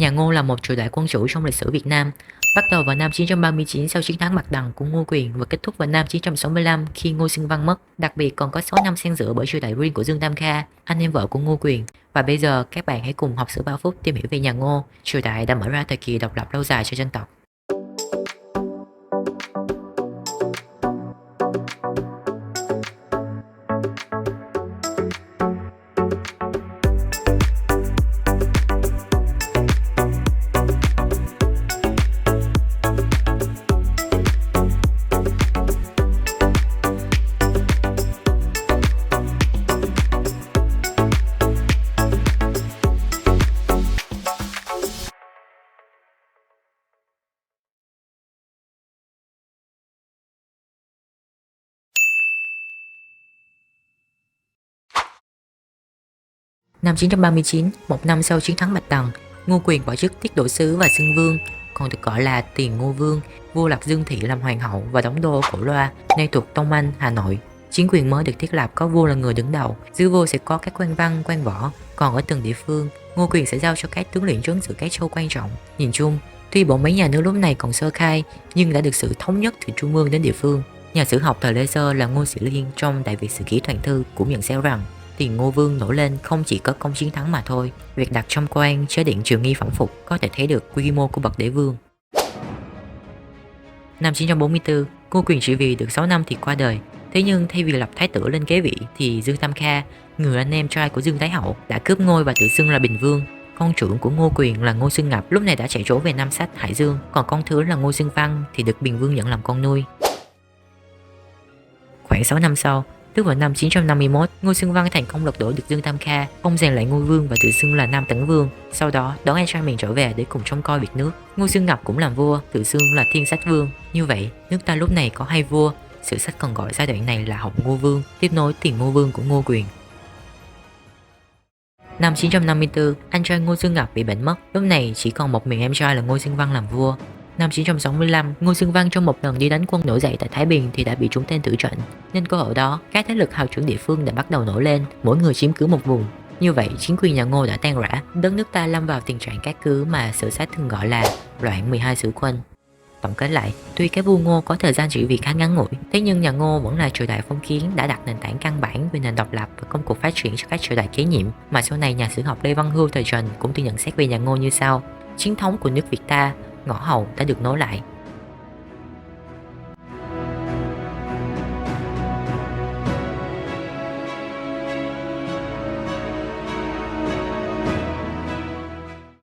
Nhà Ngô là một triều đại quân chủ trong lịch sử Việt Nam, bắt đầu vào năm 939 sau chiến thắng Bạch Đằng của Ngô Quyền và kết thúc vào năm 965 khi Ngô Xương Văn mất. Đặc biệt còn có 6 năm xen giữa bởi triều đại riêng của Dương Tam Kha, anh em vợ của Ngô Quyền. Và bây giờ các bạn hãy cùng học sử 3 phút tìm hiểu về nhà Ngô, triều đại đã mở ra thời kỳ độc lập lâu dài cho dân tộc. Năm 939, một năm sau chiến thắng Bạch Đằng, Ngô Quyền bỏ chức tiết độ sứ và xưng vương, còn được gọi là Tiền Ngô Vương, vua lập Dương Thị làm hoàng hậu và đóng đô Cổ Loa, nay thuộc Tông Anh, Hà Nội. Chính quyền mới được thiết lập có vua là người đứng đầu, dưới vua sẽ có các quan văn, quan võ, còn ở từng địa phương, Ngô Quyền sẽ giao cho các tướng lĩnh trấn giữ các châu quan trọng. Nhìn chung, tuy bộ máy nhà nước lúc này còn sơ khai, nhưng đã được sự thống nhất từ trung ương đến địa phương. Nhà sử học thời Lê Sơ là Ngô Sĩ Liên trong Đại Việt Sử Ký Toàn Thư cũng nhận xét rằng Tiền Ngô Vương nổi lên không chỉ có công chiến thắng mà thôi, việc đặt trong quan chế định triều nghi phỏng phục có thể thấy được quy mô của bậc đế vương. Năm 944, Ngô Quyền trị vì được 6 năm thì qua đời. Thế nhưng thay vì lập thái tử lên kế vị thì Dương Tam Kha, người anh em trai của Dương Thái Hậu, đã cướp ngôi và tự xưng là Bình Vương. Con trưởng của Ngô Quyền là Ngô Xương Ngập lúc này đã chạy trốn về Nam Sách, Hải Dương, còn con thứ là Ngô Xương Văn thì được Bình Vương nhận làm con nuôi. Khoảng 6 năm sau, tức vào năm 951, Ngô Xương Văn thành công lật đổ được Dương Tam Kha, ông giành lại ngôi vương và tự xưng là Nam Tấn Vương. Sau đó đón anh trai mình trở về để cùng trông coi việc nước. Ngô Xương Ngập cũng làm vua, tự xưng là Thiên Sách Vương. Như vậy, nước ta lúc này có 2 vua. Sử sách còn gọi giai đoạn này là Hậu Ngô Vương, tiếp nối Tiền Ngô Vương của Ngô Quyền. Năm 954, anh trai Ngô Xương Ngập bị bệnh mất. Lúc này chỉ còn một mình em trai là Ngô Xương Văn làm vua. Năm 965, Ngô Xương Văn trong một lần đi đánh quân nổi dậy tại Thái Bình thì đã bị trúng tên tử trận. Nhân cơ hội đó, các thế lực hào trưởng địa phương đã bắt đầu nổi lên, mỗi người chiếm cứ một vùng. Như vậy, chính quyền nhà Ngô đã tan rã, đất nước ta lâm vào tình trạng cát cứ mà sử sách thường gọi là loạn 12 sử quân. Tổng kết lại, tuy cái vua Ngô có thời gian trị vì khá ngắn ngủi, thế nhưng nhà Ngô vẫn là triều đại phong kiến đã đặt nền tảng căn bản về nền độc lập và công cuộc phát triển cho các triều đại kế nhiệm, mà sau này nhà sử học Lê Văn Hưu thời Trần cũng từng nhận xét về nhà Ngô như sau: chiến thống của nước Việt ta, ngõ hầu đã được nối lại.